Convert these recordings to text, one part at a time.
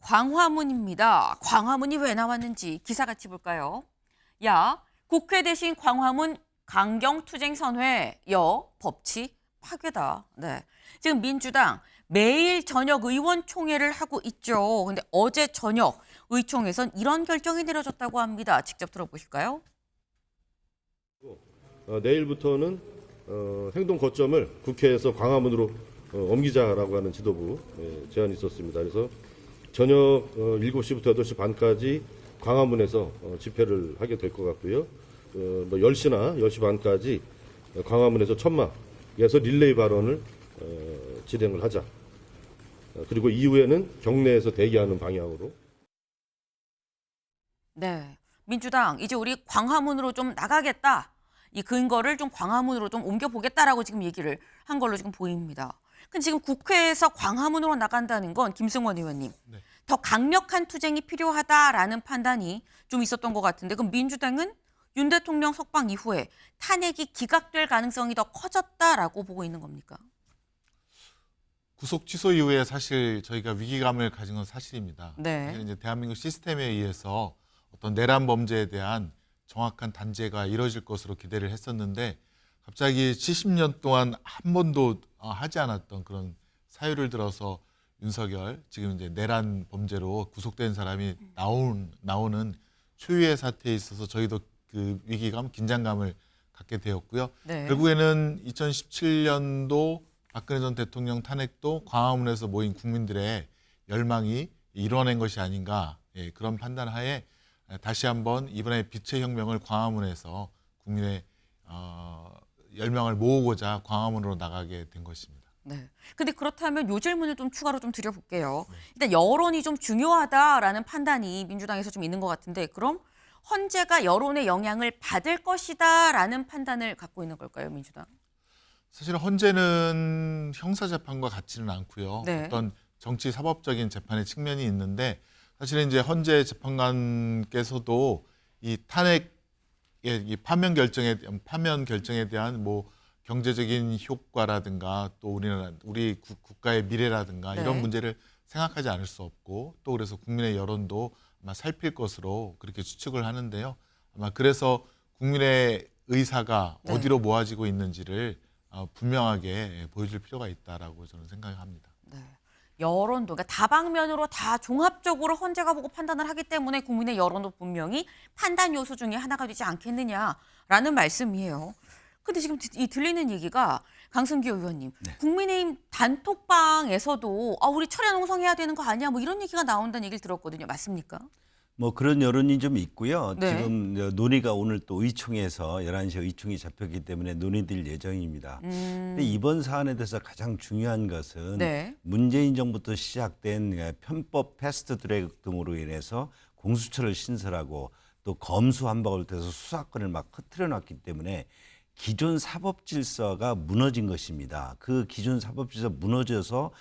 광화문입니다. 광화문이 왜 나왔는지 기사 같이 볼까요? 야, 국회 대신 광화문 강경투쟁 선회, 법치 파괴다. 네. 지금 민주당 매일 저녁 의원총회를 하고 있죠. 근데 어제 저녁 의총에선 이런 결정이 내려졌다고 합니다. 직접 들어보실까요? 내일부터는 행동 거점을 국회에서 광화문으로 옮기자라고 하는 지도부 제안이 있었습니다. 그래서 저녁 7시부터 8시 반까지 광화문에서 집회를 하게 될 것 같고요. 10시나 10시 반까지 광화문에서 천막에서 릴레이 발언을 진행을 하자. 그리고 이후에는 경내에서 대기하는 방향으로. 네. 민주당 이제 우리 광화문으로 좀 나가겠다. 이 근거를 좀 광화문으로 좀 옮겨보겠다라고 지금 얘기를 한 걸로 지금 보입니다. 근데 지금 국회에서 광화문으로 나간다는 건 김승원 의원님, 네. 더 강력한 투쟁이 필요하다라는 판단이 좀 있었던 것 같은데 그럼 민주당은 윤 대통령 석방 이후에 탄핵이 기각될 가능성이 더 커졌다라고 보고 있는 겁니까? 구속 취소 이후에 사실 저희가 위기감을 가진 건 사실입니다. 네. 사실 이제 대한민국 시스템에 의해서 어떤 내란 범죄에 대한 정확한 단죄가 이루어질 것으로 기대를 했었는데 갑자기 70년 동안 한 번도 하지 않았던 그런 사유를 들어서 윤석열 지금 이제 내란 범죄로 구속된 사람이 나오는 초유의 사태에 있어서 저희도 그 위기감, 긴장감을 갖게 되었고요. 네. 결국에는 2017년도 박근혜 전 대통령 탄핵도 광화문에서 모인 국민들의 열망이 이뤄낸 것이 아닌가, 그런 판단하에 다시 한번 이번에 빛의 혁명을 광화문에서 국민의 열망을 모으고자 광화문으로 나가게 된 것입니다. 네. 근데 그렇다면 요 질문을 좀 추가로 좀 드려볼게요. 일단 여론이 좀 중요하다라는 판단이 민주당에서 좀 있는 것 같은데 그럼 헌재가 여론의 영향을 받을 것이다라는 판단을 갖고 있는 걸까요, 민주당? 사실 헌재는 형사재판과 같지는 않고요. 네. 어떤 정치 사법적인 재판의 측면이 있는데 사실은 이제 헌재 재판관께서도 이 탄핵의 이 파면 결정에 대한 뭐 경제적인 효과라든가 또 우리 국가의 미래라든가 네. 이런 문제를 생각하지 않을 수 없고 또 그래서 국민의 여론도 아마 살필 것으로 그렇게 추측을 하는데요. 아마 그래서 국민의 의사가 네. 어디로 모아지고 있는지를 분명하게 보여줄 필요가 있다라고 저는 생각합니다. 네. 여론도, 그러니까 다방면으로 다 종합적으로 헌재가 보고 판단을 하기 때문에 국민의 여론도 분명히 판단 요소 중에 하나가 되지 않겠느냐라는 말씀이에요. 근데 지금 이 들리는 얘기가 강승규 의원님, 국민의힘 단톡방에서도 우리 철야 농성해야 되는 거 아니야? 뭐 이런 얘기가 나온다는 얘기를 들었거든요. 맞습니까? 뭐 그런 여론이 좀 있고요. 네. 지금 논의가 오늘 또 의총에서 11시에 의총이 잡혔기 때문에 논의될 예정입니다. 근데 이번 사안에 대해서 가장 중요한 것은 네. 문재인 정부부터 시작된 편법 패스트트랙 등으로 인해서 공수처를 신설하고 또 검수 한박을 통해서 수사권을 막 흐트려 놨기 때문에 기존 사법 질서가 무너진 것입니다. 그 기존 사법 질서 무너져서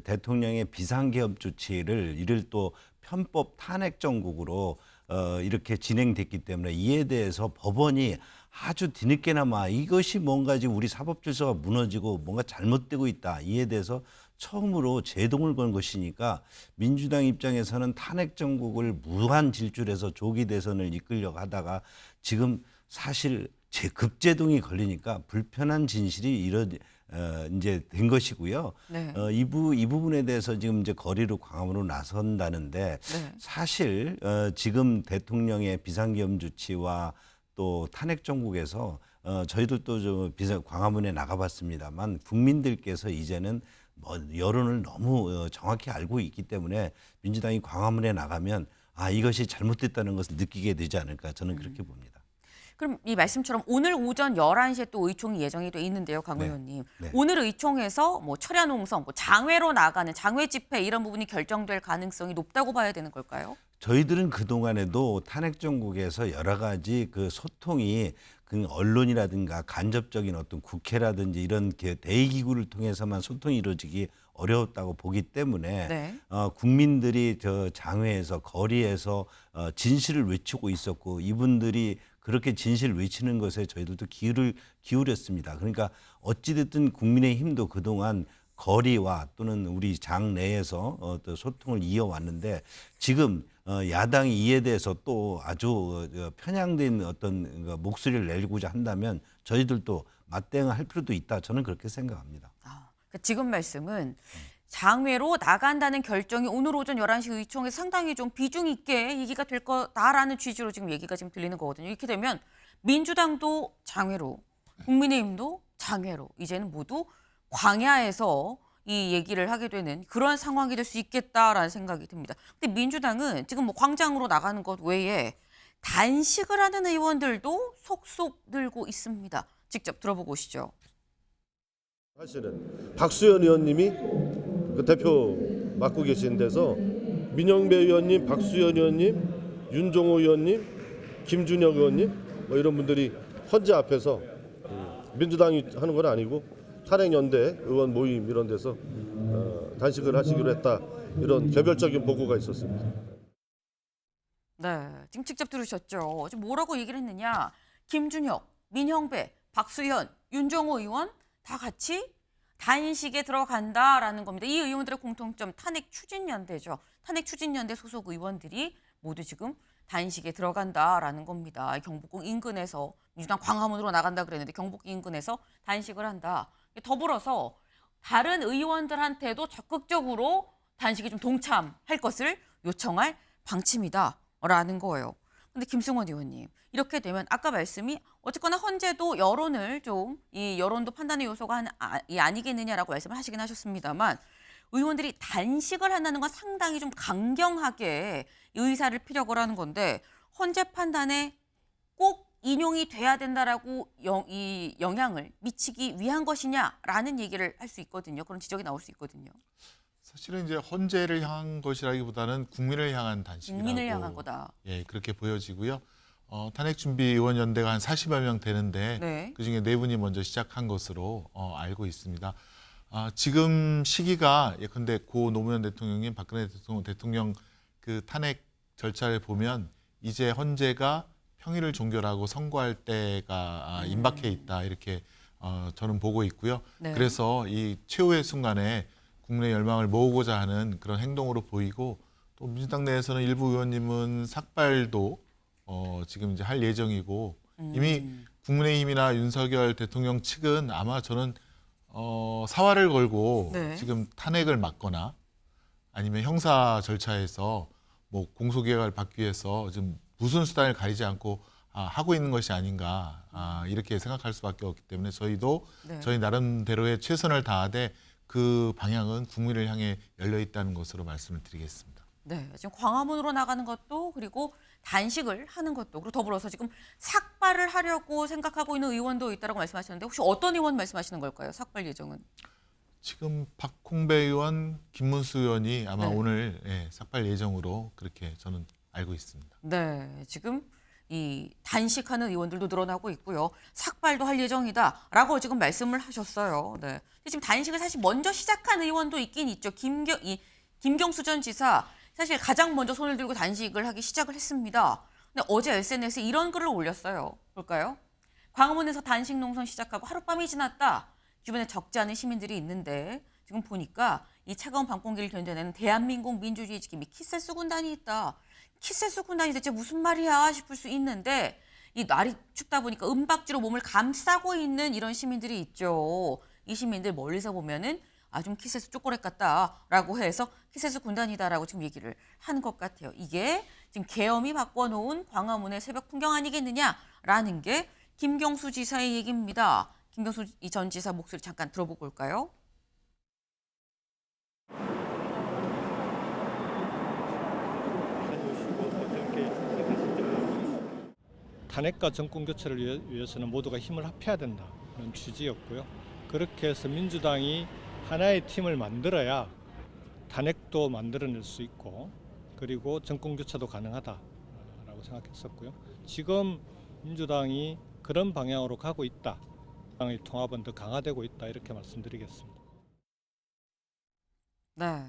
대통령의 비상개업 조치를 이를 또 편법 탄핵 정국으로 이렇게 진행됐기 때문에 이에 대해서 법원이 아주 뒤늦게나마 이것이 뭔가 지금 우리 사법 질서가 무너지고 뭔가 잘못되고 있다. 이에 대해서 처음으로 제동을 건 것이니까 민주당 입장에서는 탄핵 정국을 무한 질주해서 조기 대선을 이끌려고 하다가 지금 사실 급제동이 걸리니까 불편한 진실이 이제 된 것이고요. 네. 이 부분에 대해서 지금 이제 거리로 광화문으로 나선다는데 네. 사실 지금 대통령의 비상계엄 조치와 또 탄핵 정국에서 저희들도 광화문에 나가봤습니다만 국민들께서 이제는 뭐 여론을 너무 정확히 알고 있기 때문에 민주당이 광화문에 나가면 이것이 잘못됐다는 것을 느끼게 되지 않을까 저는 그렇게 봅니다. 그럼 이 말씀처럼 오늘 오전 11시에 또 의총이 예정이 돼 있는데요, 강 네. 의원님. 네. 오늘 의총에서 뭐 철야 농성, 뭐 장외로 나가는 장외 집회 이런 부분이 결정될 가능성이 높다고 봐야 되는 걸까요? 저희들은 그동안에도 탄핵 정국에서 여러 가지 그 소통이 그 언론이라든가 간접적인 어떤 국회라든지 이런 대의기구를 통해서만 소통이 이루어지기 어려웠다고 보기 때문에 네. 국민들이 저 장외에서 거리에서 진실을 외치고 있었고 이분들이 그렇게 진실을 외치는 것에 저희들도 기울였습니다. 그러니까 어찌됐든 국민의힘도 그동안 거리와 또는 우리 당 내에서 또 소통을 이어왔는데 지금 야당이 이에 대해서 또 아주 편향된 어떤 목소리를 내고자 한다면 저희들도 맞대응할 필요도 있다. 저는 그렇게 생각합니다. 그러니까 지금 말씀은 장외로 나간다는 결정이 오늘 오전 11시 의총에 상당히 좀 비중 있게 얘기가 될 거다라는 취지로 지금 얘기가 지금 들리는 거거든요. 이렇게 되면 민주당도 장외로, 국민의힘도 장외로 이제는 모두 광야에서 이 얘기를 하게 되는 그런 상황이 될 수 있겠다라는 생각이 듭니다. 근데 민주당은 지금 뭐 광장으로 나가는 것 외에 단식을 하는 의원들도 속속 늘고 있습니다. 직접 들어보고 오시죠. 사실은 박수현 의원님이 그 대표 맡고 계신 데서 민영배 의원님, 박수현 의원님, 윤종호 의원님, 김준혁 의원님 뭐 이런 분들이 헌재 앞에서 민주당이 하는 건 아니고 탄핵연대 의원 모임 이런 데서 단식을 하시기로 했다 이런 개별적인 보고가 있었습니다. 네, 지금 직접 들으셨죠. 지금 뭐라고 얘기를 했느냐. 김준혁, 민형배, 박수현, 윤정호 의원 다 같이 단식에 들어간다라는 겁니다. 이 의원들의 공통점 탄핵 추진연대죠. 탄핵 추진연대 소속 의원들이 모두 지금 단식에 들어간다라는 겁니다. 경복궁 인근에서 민주당 광화문으로 나간다 그랬는데 경복궁 인근에서 단식을 한다. 더불어서 다른 의원들한테도 적극적으로 단식에 좀 동참할 것을 요청할 방침이다라는 거예요. 근데 김승원 의원님 이렇게 되면 아까 말씀이 어쨌거나 헌재도 여론을 좀 이 여론도 판단의 요소가 아니겠느냐라고 말씀을 하시긴 하셨습니다만 의원들이 단식을 한다는 건 상당히 좀 강경하게 의사를 피력을 하는 건데 헌재 판단에 꼭 인용이 돼야 된다라고 이 영향을 미치기 위한 것이냐라는 얘기를 할 수 있거든요. 그런 지적이 나올 수 있거든요. 사실은 이제 헌재를 향한 것이라기보다는 국민을 향한 단식이라고 국민을 향한 거다. 예, 그렇게 보여지고요. 탄핵준비위원연대가 한 40여 명 되는데 네. 그중에 4분이 먼저 시작한 것으로 알고 있습니다. 지금 시기가 예컨대 고 노무현 대통령님, 박근혜 대통령 그 탄핵 절차를 보면 이제 헌재가 평일을 종결하고 선고할 때가 임박해 있다 이렇게 저는 보고 있고요. 네. 그래서 이 최후의 순간에 국민의 열망을 모으고자 하는 그런 행동으로 보이고 또 민주당 내에서는 일부 의원님은 삭발도 지금 이제 할 예정이고 이미 국민의힘이나 윤석열 대통령 측은 아마 저는 사활을 걸고 네. 지금 탄핵을 막거나 아니면 형사 절차에서 뭐 공소기각을 받기 위해서 지금 무슨 수단을 가리지 않고 하고 있는 것이 아닌가 이렇게 생각할 수밖에 없기 때문에 저희도 네. 저희 나름대로의 최선을 다하되 그 방향은 국민을 향해 열려 있다는 것으로 말씀을 드리겠습니다. 네, 지금 광화문으로 나가는 것도 그리고 단식을 하는 것도 그리고 더불어서 지금 삭발을 하려고 생각하고 있는 의원도 있다고 말씀하셨는데 혹시 어떤 의원 말씀하시는 걸까요? 삭발 예정은? 지금 박홍배 의원, 김문수 의원이 아마 네. 오늘 삭발 예정으로 그렇게 저는 알고 있습니다. 네, 지금 이 단식하는 의원들도 늘어나고 있고요. 삭발도 할 예정이다라고 지금 말씀을 하셨어요. 네. 근데 지금 단식을 사실 먼저 시작한 의원도 있긴 있죠. 김경수 전 지사 사실 가장 먼저 손을 들고 단식을 하기 시작을 했습니다. 근데 어제 SNS에 이런 글을 올렸어요. 볼까요? 광화문에서 단식 농성 시작하고 하룻밤이 지났다. 주변에 적지 않은 시민들이 있는데 지금 보니까 이 차가운 밤 공기를 견뎌내는 대한민국 민주주의 지킴이 키세스 군단이 있다. 키세스 군단이 대체 무슨 말이야 싶을 수 있는데 이 날이 춥다 보니까 은박지로 몸을 감싸고 있는 이런 시민들이 있죠. 이 시민들 멀리서 보면은 좀 키세스 초콜릿 같다라고 해서 키세스 군단이다라고 지금 얘기를 하는 것 같아요. 이게 지금 계엄이 바꿔놓은 광화문의 새벽 풍경 아니겠느냐라는 게 김경수 지사의 얘기입니다. 김경수 전 지사 목소리 잠깐 들어보고 올까요? 탄핵과 정권 교체를 위해서는 모두가 힘을 합해야 된다는 취지였고요. 그렇게 해서 민주당이 하나의 팀을 만들어야 탄핵도 만들어낼 수 있고 그리고 정권 교체도 가능하다라고 생각했었고요. 지금 민주당이 그런 방향으로 가고 있다. 당의 통합은 더 강화되고 있다 이렇게 말씀드리겠습니다. 네,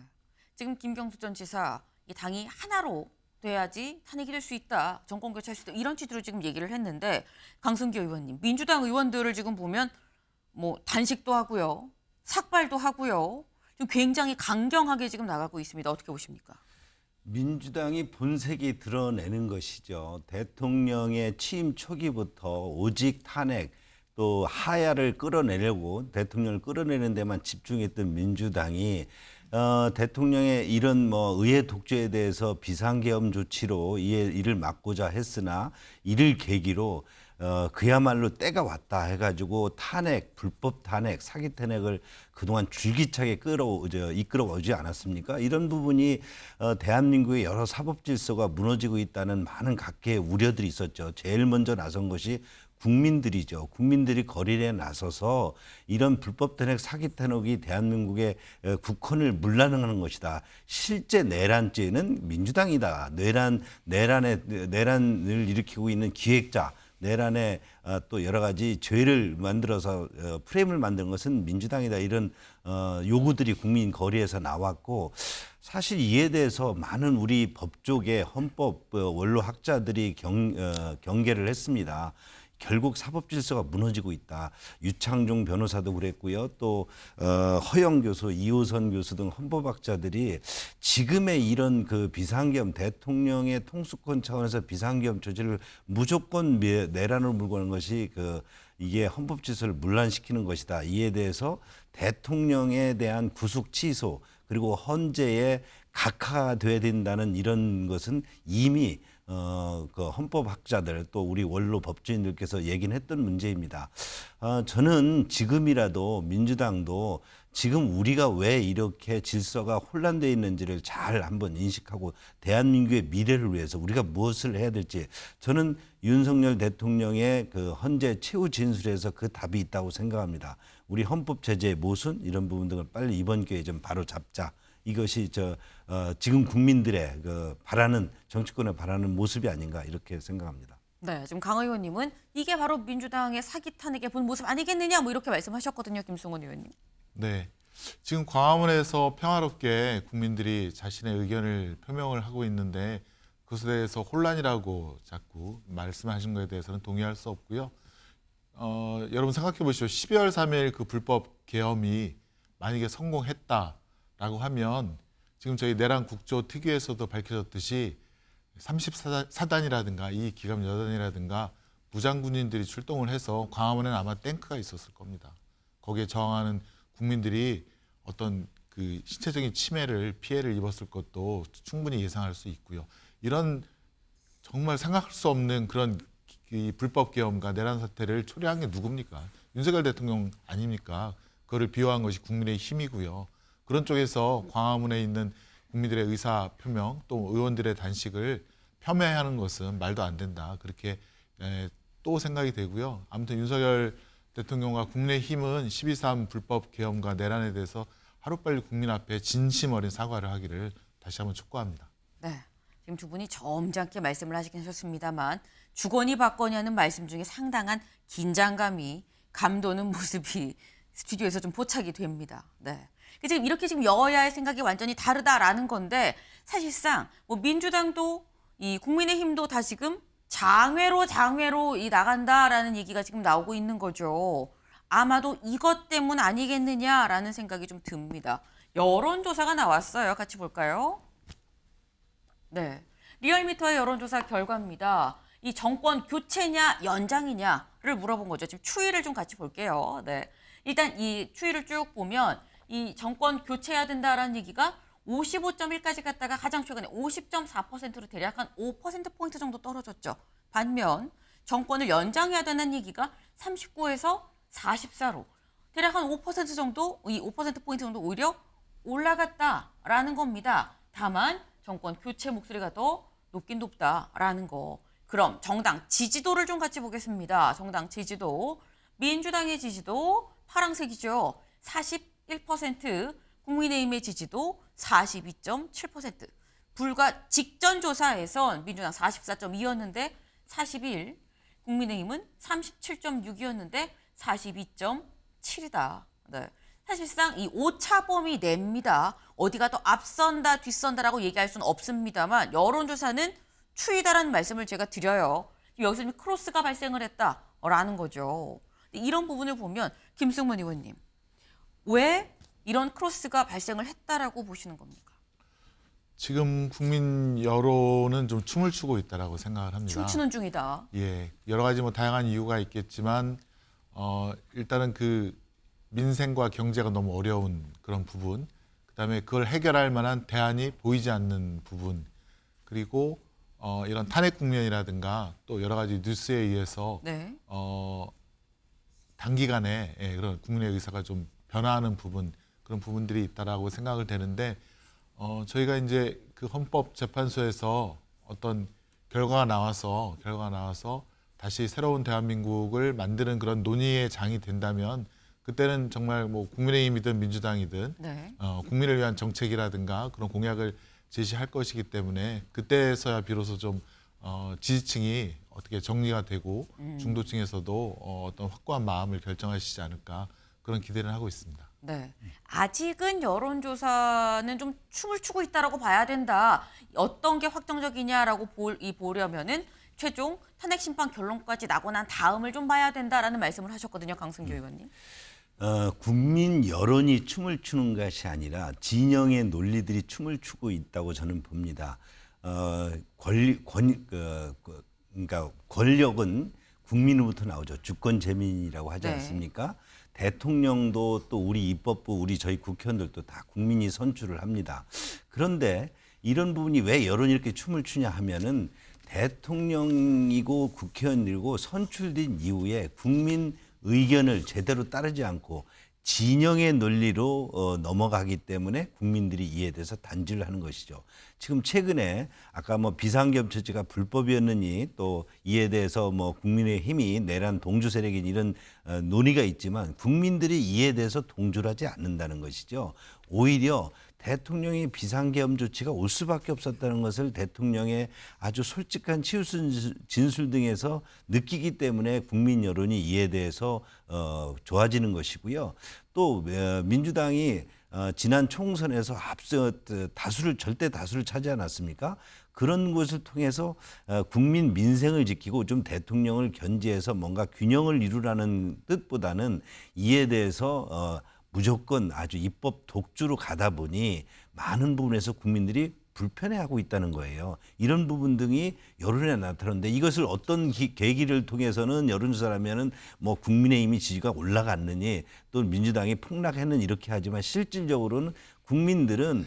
지금 김경수 전 지사 이 당이 하나로 돼야지 탄핵이 될 수 있다. 정권 교체할 수 있다. 이런 취지로 지금 얘기를 했는데 강승기 의원님, 민주당 의원들을 지금 보면 뭐 단식도 하고요. 삭발도 하고요. 지금 굉장히 강경하게 지금 나가고 있습니다. 어떻게 보십니까? 민주당이 본색이 드러내는 것이죠. 대통령의 취임 초기부터 오직 탄핵 또 하야를 끌어내려고 대통령을 끌어내는 데만 집중했던 민주당이 대통령의 이런 의회 독재에 대해서 비상계엄 조치로 이를 막고자 했으나 이를 계기로 그야말로 때가 왔다 해가지고 탄핵, 불법 탄핵, 사기 탄핵을 그동안 줄기차게 이끌어오지 않았습니까? 이런 부분이 대한민국의 여러 사법 질서가 무너지고 있다는 많은 각계의 우려들이 있었죠. 제일 먼저 나선 것이 국민들이죠. 국민들이 거리에 나서서 이런 불법 탄핵, 사기 탄핵이 대한민국의 국헌을 물란하는 것이다. 실제 내란죄는 민주당이다. 내란을 일으키고 있는 기획자, 내란에 또 여러 가지 죄를 만들어서 프레임을 만든 것은 민주당이다. 이런 요구들이 국민 거리에서 나왔고, 사실 이에 대해서 많은 우리 법조계 헌법 원로학자들이 경계를 했습니다. 결국 사법 질서가 무너지고 있다. 유창중 변호사도 그랬고요. 또 허영 교수, 이호선 교수 등 헌법학자들이 지금의 이런 그 비상계엄, 대통령의 통수권 차원에서 비상계엄 조치를 무조건 내란으로 몰고 가는 것이 이게 헌법 질서를 문란시키는 것이다. 이에 대해서 대통령에 대한 구속 취소 그리고 헌재에 각하돼야 된다는 이런 것은 이미 그 헌법학자들 또 우리 원로 법조인들께서 얘기는 했던 문제입니다. 저는 지금이라도 민주당도 지금 우리가 왜 이렇게 질서가 혼란되어 있는지를 잘 한번 인식하고 대한민국의 미래를 위해서 우리가 무엇을 해야 될지, 저는 윤석열 대통령의 그 헌재 최후 진술에서 그 답이 있다고 생각합니다. 우리 헌법 제재의 모순 이런 부분 등을 빨리 이번 기회에 좀 바로 잡자. 이것이 지금 국민들의 정치권에 바라는 모습이 아닌가 이렇게 생각합니다. 네, 지금 강 의원님은 이게 바로 민주당의 사기 탄핵의 본 모습 아니겠느냐 이렇게 말씀하셨거든요, 김승원 의원님. 네. 지금 광화문에서 평화롭게 국민들이 자신의 의견을 표명을 하고 있는데 그것에 대해서 혼란이라고 자꾸 말씀하신 것에 대해서는 동의할 수 없고요. 여러분 생각해 보시죠. 12월 3일 그 불법 계엄이 만약에 성공했다라고 하면 지금 저희 내란 국조 특위에서도 밝혀졌듯이 34단이라든가 이 기갑 여단이라든가 무장군인들이 출동을 해서 광화문에는 아마 탱크가 있었을 겁니다. 거기에 저항하는 국민들이 어떤 그 신체적인 피해를 입었을 것도 충분히 예상할 수 있고요. 이런 정말 생각할 수 없는 그런 이 불법 계엄과 내란 사태를 초래한 게 누굽니까? 윤석열 대통령 아닙니까? 그거를 비호한 것이 국민의 힘이고요. 그런 쪽에서 광화문에 있는 국민들의 의사 표명 또 의원들의 단식을 폄훼하는 것은 말도 안 된다. 그렇게 또 생각이 되고요. 아무튼 윤석열 대통령과 국민의힘은 12.3 불법 계엄과 내란에 대해서 하루빨리 국민 앞에 진심 어린 사과를 하기를 다시 한번 촉구합니다. 네, 지금 두 분이 점잖게 말씀을 하시긴 하셨습니다만 주거니 받거니 하는 말씀 중에 상당한 긴장감이 감도는 모습이 스튜디오에서 좀 포착이 됩니다. 네. 지금 이렇게 지금 여야의 생각이 완전히 다르다라는 건데 사실상 뭐 민주당도 이 국민의힘도 다 지금 장외로 이 나간다라는 얘기가 지금 나오고 있는 거죠. 아마도 이것 때문 아니겠느냐라는 생각이 좀 듭니다. 여론조사가 나왔어요. 같이 볼까요? 네, 리얼미터의 여론조사 결과입니다. 이 정권 교체냐 연장이냐를 물어본 거죠. 지금 추이를 좀 같이 볼게요. 네, 일단 이 추이를 쭉 보면 이 정권 교체해야 된다라는 얘기가 55.1까지 갔다가 가장 최근에 50.4%로 대략 한 5%포인트 정도 떨어졌죠. 반면 정권을 연장해야 되는 얘기가 39에서 44로 대략 한 5% 정도, 이 5%포인트 정도 오히려 올라갔다라는 겁니다. 다만 정권 교체 목소리가 더 높긴 높다라는 거. 그럼 정당 지지도를 좀 같이 보겠습니다. 정당 지지도. 민주당의 지지도 파란색이죠. 41%, 국민의힘의 지지도 42.7%. 불과 직전 조사에선 민주당 44.2였는데 41, 국민의힘은 37.6이었는데 42.7이다. 네. 사실상 이 오차범위 내입니다. 어디가 더 앞선다 뒷선다라고 얘기할 수는 없습니다만 여론조사는 추이다라는 말씀을 제가 드려요. 여기서 좀 크로스가 발생을 했다라는 거죠. 이런 부분을 보면 김승문 의원님, 왜 이런 크로스가 발생을 했다라고 보시는 겁니까? 지금 국민 여론은 좀 춤을 추고 있다라고 생각을 합니다. 춤추는 중이다. 예, 여러 가지 뭐 다양한 이유가 있겠지만 일단은 그 민생과 경제가 너무 어려운 그런 부분, 그다음에 그걸 해결할 만한 대안이 보이지 않는 부분, 그리고 이런 탄핵 국면이라든가 또 여러 가지 뉴스에 의해서 네. 단기간에 그런 국민의 의사가 좀 변화하는 부분, 그런 부분들이 있다라고 생각을 되는데 저희가 이제 그 헌법재판소에서 어떤 결과가 나와서 다시 새로운 대한민국을 만드는 그런 논의의 장이 된다면 그때는 정말 뭐 국민의힘이든 민주당이든 네. 국민을 위한 정책이라든가 그런 공약을 제시할 것이기 때문에 그때서야 비로소 좀 지지층이 어떻게 정리가 되고 중도층에서도 어떤 확고한 마음을 결정하시지 않을까 그런 기대를 하고 있습니다. 네. 아직은 여론조사는 좀 춤을 추고 있다라고 봐야 된다. 어떤 게 확정적이냐라고 보려면은 최종 탄핵 심판 결론까지 나고 난 다음을 좀 봐야 된다라는 말씀을 하셨거든요, 강승규 의원님. 국민 여론이 춤을 추는 것이 아니라 진영의 논리들이 춤을 추고 있다고 저는 봅니다. 그러니까 권력은 국민으로부터 나오죠. 주권 재민이라고 하지 네. 않습니까? 대통령도 또 우리 입법부, 저희 국회의원들도 다 국민이 선출을 합니다. 그런데 이런 부분이 왜 여론이 이렇게 춤을 추냐 하면은 대통령이고 국회의원이고 선출된 이후에 국민 의견을 제대로 따르지 않고 진영의 논리로 넘어가기 때문에 국민들이 이에 대해서 단죄를 하는 것이죠. 지금 최근에 아까 뭐 비상경처제가 불법이었느니 또 이에 대해서 뭐 국민의힘이 내란 동조 세력인 이런 논의가 있지만 국민들이 이에 대해서 동조를 하지 않는다는 것이죠. 오히려 대통령의 비상계엄 조치가 올 수밖에 없었다는 것을 대통령의 아주 솔직한 치유 진술 등에서 느끼기 때문에 국민 여론이 이에 대해서 좋아지는 것이고요. 또 민주당이 지난 총선에서 절대 다수를 차지 않았습니까? 그런 것을 통해서 국민 민생을 지키고 좀 대통령을 견제해서 뭔가 균형을 이루라는 뜻보다는 이에 대해서 무조건 아주 입법 독주로 가다 보니 많은 부분에서 국민들이 불편해하고 있다는 거예요. 이런 부분 등이 여론에 나타나는데 이것을 어떤 계기를 통해서는 여론조사라면은 뭐 국민의힘이 지지가 올라갔느니 또 민주당이 폭락했느니 이렇게 하지만 실질적으로는 국민들은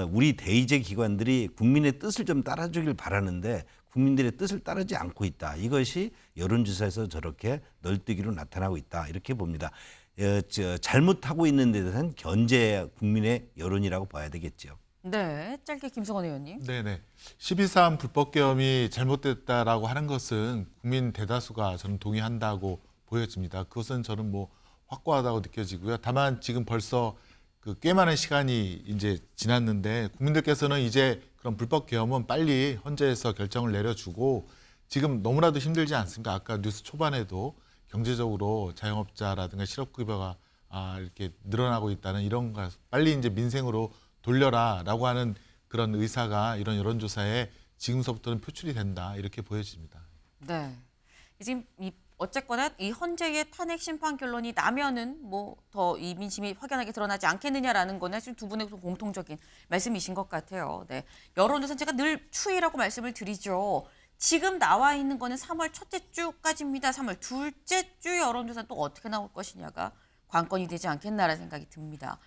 우리 대의제 기관들이 국민의 뜻을 좀 따라주길 바라는데 국민들의 뜻을 따르지 않고 있다. 이것이 여론조사에서 저렇게 널뛰기로 나타나고 있다. 이렇게 봅니다. 잘못하고 있는 데 대한 견제 국민의 여론이라고 봐야 되겠죠. 네, 짧게 김성원 의원님. 네네. 12.3 불법계엄이 잘못됐다라고 하는 것은 국민 대다수가 저는 동의한다고 보여집니다. 그것은 저는 뭐 확고하다고 느껴지고요. 다만 지금 벌써 그 꽤 많은 시간이 이제 지났는데 국민들께서는 이제 그런 불법계엄은 빨리 헌재에서 결정을 내려주고 지금 너무나도 힘들지 않습니까? 아까 뉴스 초반에도 경제적으로 자영업자라든가 실업급여가 이렇게 늘어나고 있다는 이런 거 빨리 이제 민생으로 돌려라라고 하는 그런 의사가 이런 여론조사에 지금서부터는 표출이 된다 이렇게 보여집니다. 네. 지금 어쨌거나 이 헌재의 탄핵 심판 결론이 나면은 뭐 더 이 민심이 확연하게 드러나지 않겠느냐라는 거는 지금 두 분의 공통적인 말씀이신 것 같아요. 네. 여론조사는 제가 늘 추이라고 말씀을 드리죠. 지금 나와 있는 거는 3월 첫째 주까지입니다. 3월 둘째 주 여론조사는 또 어떻게 나올 것이냐가 관건이 되지 않겠나라는 생각이 듭니다.